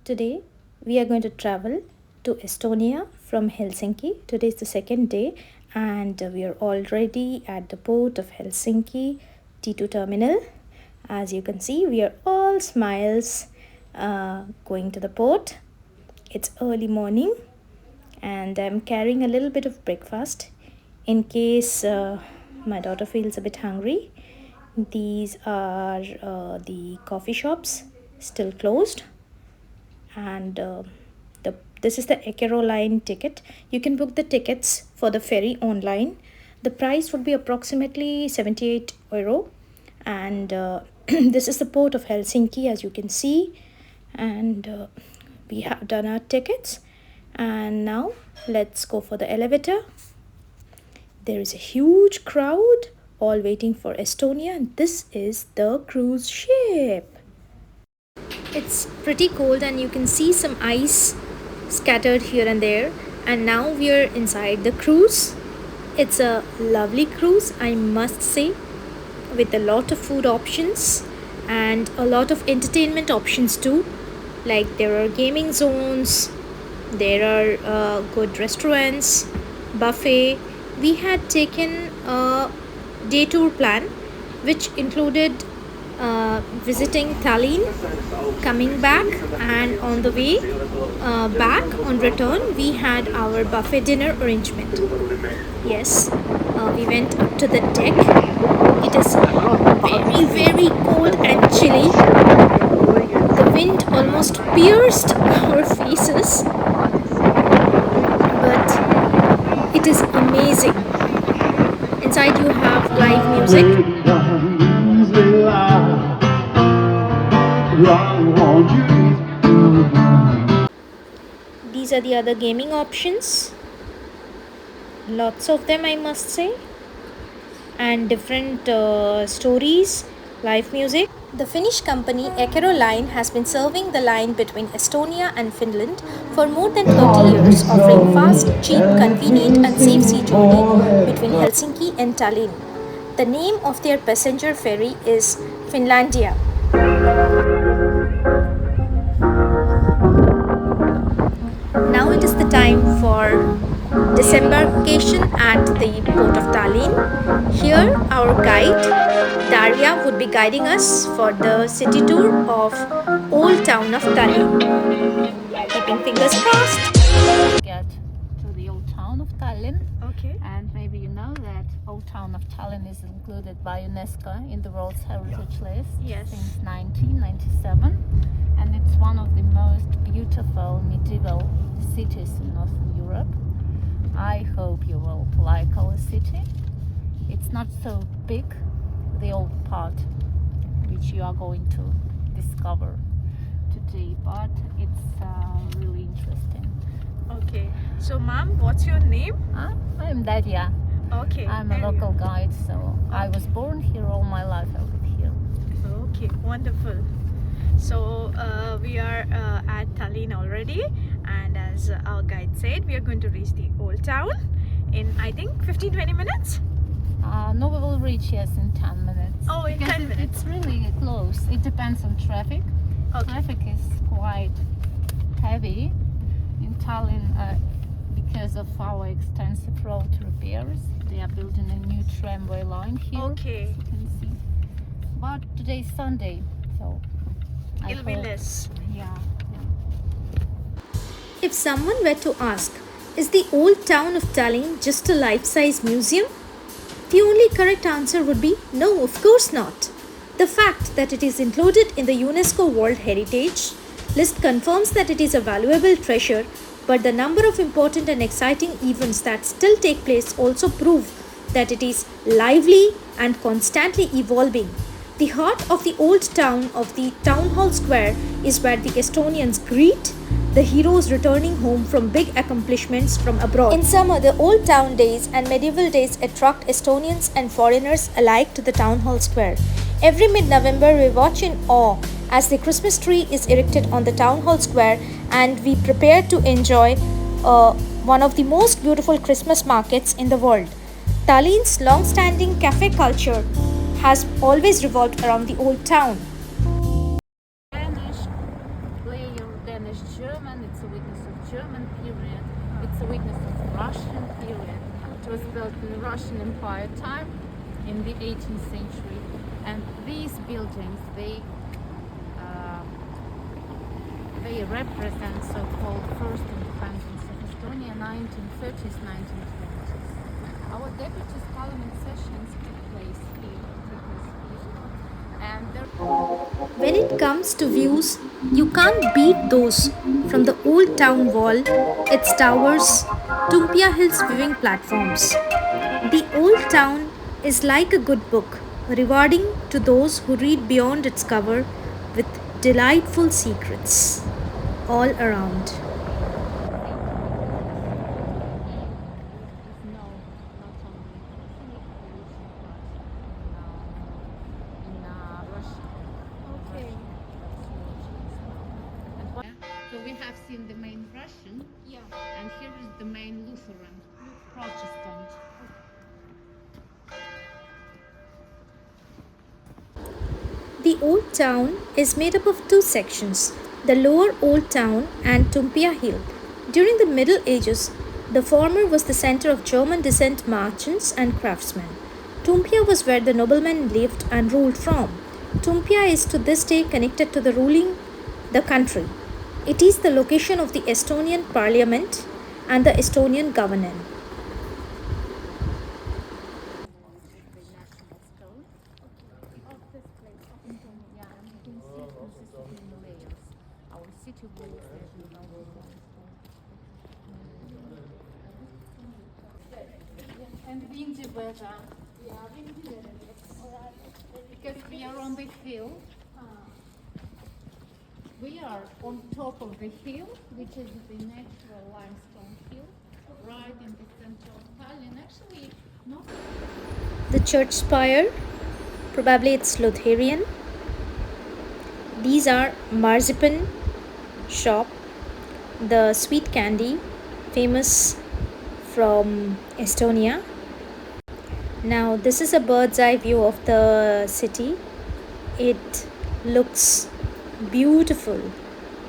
Today we are going to travel to Estonia from Helsinki. Today is the second day and we are already at the port of Helsinki T2 terminal. As you can see, we are all smiles going to the port. It's early morning and I'm carrying a little bit of breakfast in case my daughter feels a bit hungry. These are the coffee shops still closed, and this is the Eckerö line ticket. You can book the tickets for the ferry online. The price would be approximately 78 euro, and this is the port of Helsinki, as you can see. And we have done our tickets, and now let's go for the elevator. There is a huge crowd all waiting for Estonia, and this is the cruise ship. It's pretty cold and you can see some ice scattered here and there, and now we are inside the cruise. It's a lovely cruise, I must say, with a lot of food options and a lot of entertainment options too. Like there are gaming zones, there are good restaurants, buffet. We had taken a day tour plan which included visiting Tallin, coming back, and on the way back on return we had our buffet dinner arrangement. Yes, we went up to the deck. It is very very cold and chilly. The wind almost pierced our faces, but it is amazing. Inside you have live music. These are the other gaming options. Lots of them, I must say. And different stories, live music. The Finnish company Eckerö Line has been serving the line between Estonia and Finland for more than 30 years, offering fast, cheap, convenient and safe sea journey between Helsinki and Tallinn. The name of their passenger ferry is Finlandia. Now it is the time for disembarkation at the port of Tallinn. Here our guide Daria would be guiding us for the city tour of old town of Tallinn. Keeping fingers crossed. Get to the old town of Tallinn. Okay. And maybe you know that old town of Tallinn is included by UNESCO in the World Heritage List Yes. since 1997, and it's one of the most beautiful medieval cities in Northern Europe. I hope you will like our city. It's not so big, the old part, which you are going to discover today, but it's really interesting. Okay. So, ma'am, what's your name? I'm Daria. Okay. I'm a local guide, so I was born here all my life. I live here. Okay, wonderful. So we are at Tallinn already, and as our guide said, we are going to reach the old town in, I think, 15-20 minutes. No, we will reach in 10 minutes. Oh, in Because 10 minutes. It's really close. It depends on traffic. Okay. Traffic is quite heavy in Tallinn because of our extensive road repairs. They are building a new tramway line here. Okay. As you can see. But today's Sunday, so It'll be less. Yeah. If someone were to ask, is the old town of Tallinn just a life-size museum? The only correct answer would be no, of course not. The fact that it is included in the UNESCO World Heritage List confirms that it is a valuable treasure, but the number of important and exciting events that still take place also prove that it is lively and constantly evolving. The heart of the old town of the town hall square is where the Estonians greet the heroes returning home from big accomplishments from abroad. In summer, the old town days and medieval days attract Estonians and foreigners alike to the town hall square. Every mid-November, we watch in awe as the Christmas tree is erected on the town hall square, and we prepare to enjoy one of the most beautiful Christmas markets in the world. Tallinn's long-standing cafe culture has always revolved around the old town. Danish player Spanish German, it's a witness of German period, it's a witness of Russian period. It was built in the Russian Empire time in the 18th century, and these buildings they represent so-called first independence of Estonia, 1930s, 1920s. Our deputy's parliament sessions took place here, and there. When it comes to views, you can't beat those from the old town wall, its towers, Tumpia Hill's viewing platforms. The old town is like a good book, rewarding to those who read beyond its cover with delightful secrets all around. So we have seen the main Russian, and here is the main Lutheran, Protestant. The Old Town is made up of two sections, the Lower Old Town and Tumpia Hill. During the Middle Ages, the former was the center of German descent merchants and craftsmen. Tumpia was where the noblemen lived and ruled from. Tumpia is to this day connected to the ruling the country. It is the location of the Estonian parliament and the Estonian government. And windy weather. Because we are on the hill. We are on top of the hill, which is the natural limestone hill, right in the center of Tallinn. Actually, not. The church spire, probably it's Lutheran. These are marzipan shop, the sweet candy famous from Estonia. Now this is a bird's eye view of the city. It looks beautiful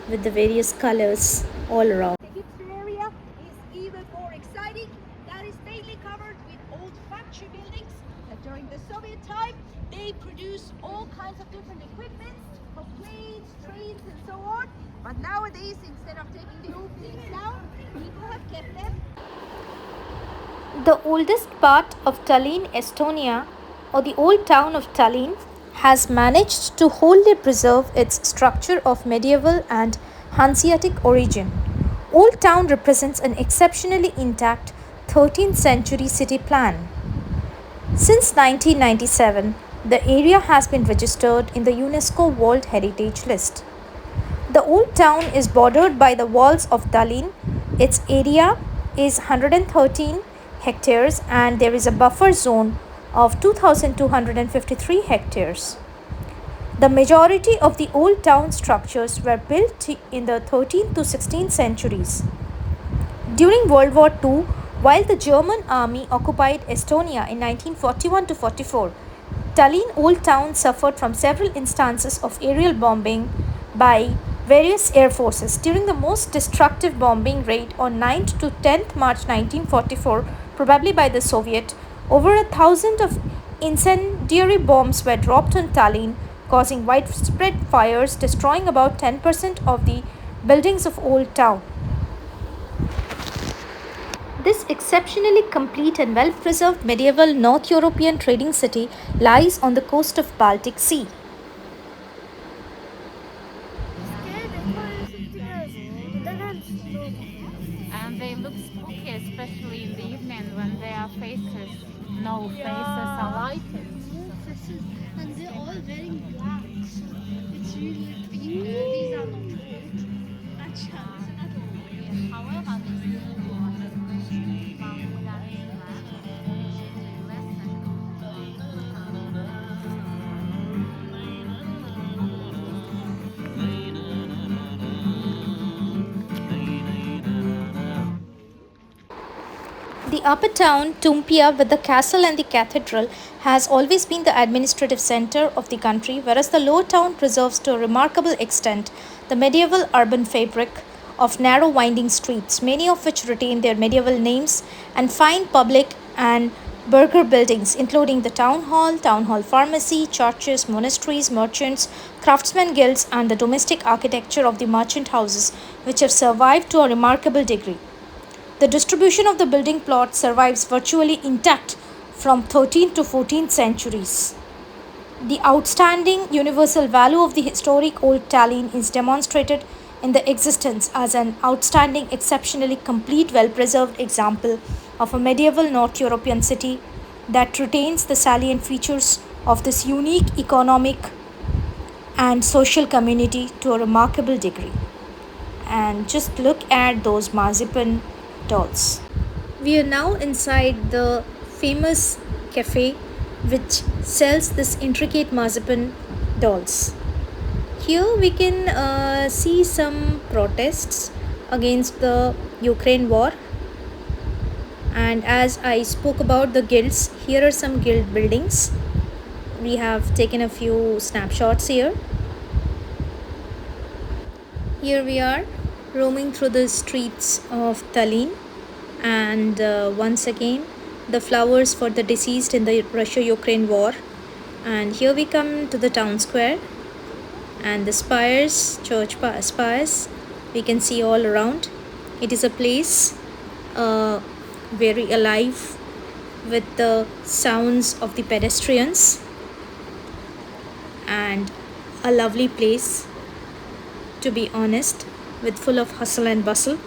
with the various colors all around. The hipster area is even more exciting. That is mainly covered with old factory buildings that during the Soviet time they produced all kinds of different equipment for planes, trains and so on. But nowadays, instead of taking the old things down, people have kept them. The oldest part of Tallinn, Estonia, or the old town of Tallinn, has managed to wholly preserve its structure of medieval and Hanseatic origin. Old Town represents an exceptionally intact 13th century city plan. Since 1997, the area has been registered in the UNESCO World Heritage List. The Old Town is bordered by the walls of Tallinn. Its area is 113 hectares and there is a buffer zone of 2,253 hectares. The majority of the old town structures were built in the 13th to 16th centuries. During World War II, while the German army occupied Estonia in 1941 to 44, Tallinn Old Town suffered from several instances of aerial bombing by various air forces. During the most destructive bombing raid on 9th to 10th March 1944, probably by the Soviet, over 1,000 of incendiary bombs were dropped on Tallinn, causing widespread fires, destroying about 10% of the buildings of Old Town. This exceptionally complete and well-preserved medieval North European trading city lies on the coast of Baltic Sea. And they look spooky, especially in the evening when their faces, no faces are lighted. And they're all wearing black, so it's really pink. These are not old. However, this is The upper town, Tumpia, with the castle and the cathedral, has always been the administrative center of the country, whereas the lower town preserves to a remarkable extent the medieval urban fabric of narrow winding streets, many of which retain their medieval names, and fine public and burgher buildings, including the town hall pharmacy, churches, monasteries, merchants, craftsmen guilds, and the domestic architecture of the merchant houses, which have survived to a remarkable degree. The distribution of the building plot survives virtually intact from 13th to 14th centuries. The outstanding universal value of the historic Old Tallinn is demonstrated in the existence as an outstanding, exceptionally complete, well preserved example of a medieval North European city that retains the salient features of this unique economic and social community to a remarkable degree. And just look at those marzipan dolls. We are now inside the famous cafe which sells this intricate marzipan dolls. Here we can see some protests against the Ukraine war. And as I spoke about the guilds, here are some guild buildings. We have taken a few snapshots here. Here we are roaming through the streets of Tallinn, and once again the flowers for the deceased in the Russia-Ukraine war. And here we come to the town square, and the spires, spires, we can see all around. It is a place very alive with the sounds of the pedestrians, and a lovely place, to be honest, with full of hustle and bustle.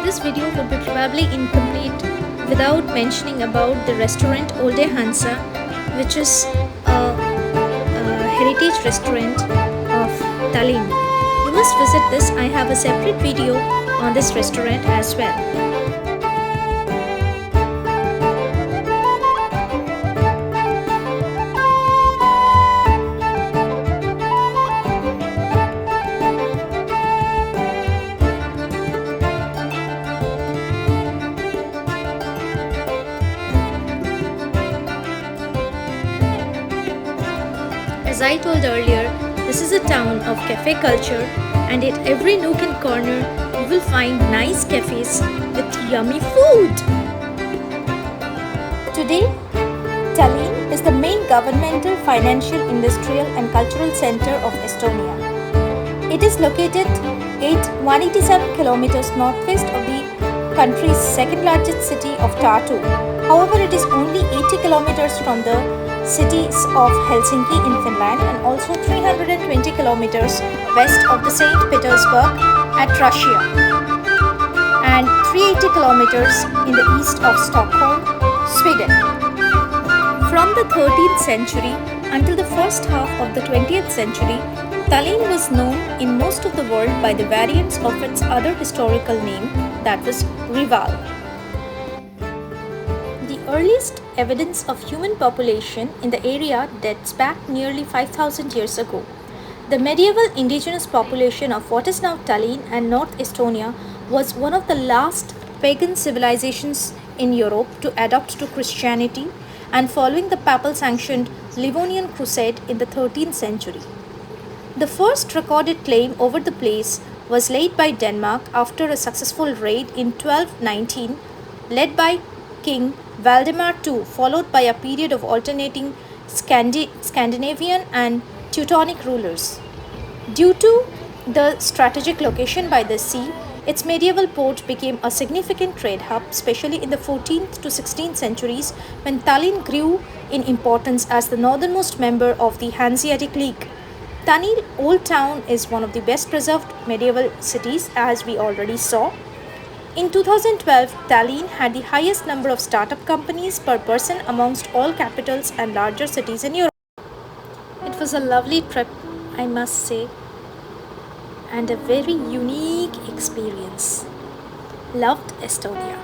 This video would be probably incomplete without mentioning about the restaurant Olde Hansa, which is a heritage restaurant of Tallinn. You must visit this. I have a separate video on this restaurant as well. As I told earlier, this is a town of cafe culture, and at every nook and corner you will find nice cafes with yummy food. Today, Tallinn is the main governmental, financial, industrial and cultural center of Estonia. It is located 187 kilometers northwest of the country's second largest city of Tartu. However, it is only 80 kilometers from the cities of Helsinki in Finland and also 320 kilometers west of the St. Petersburg at Russia and 380 kilometers in the east of Stockholm, Sweden. From the 13th century until the first half of the 20th century, Tallinn was known in most of the world by the variants of its other historical name, that was Rival. The earliest evidence of human population in the area dates back nearly 5,000 years ago. The medieval indigenous population of what is now Tallinn and North Estonia was one of the last pagan civilizations in Europe to adopt to Christianity, and following the papal sanctioned Livonian Crusade in the 13th century. The first recorded claim over the place was laid by Denmark after a successful raid in 1219 led by King Valdemar II, followed by a period of alternating Scandinavian and Teutonic rulers. Due to the strategic location by the sea, its medieval port became a significant trade hub, especially in the 14th to 16th centuries when Tallinn grew in importance as the northernmost member of the Hanseatic League. Tallinn Old Town is one of the best preserved medieval cities, as we already saw. In 2012, Tallinn had the highest number of startup companies per person amongst all capitals and larger cities in Europe. It was a lovely trip, I must say, and a very unique experience. Loved Estonia.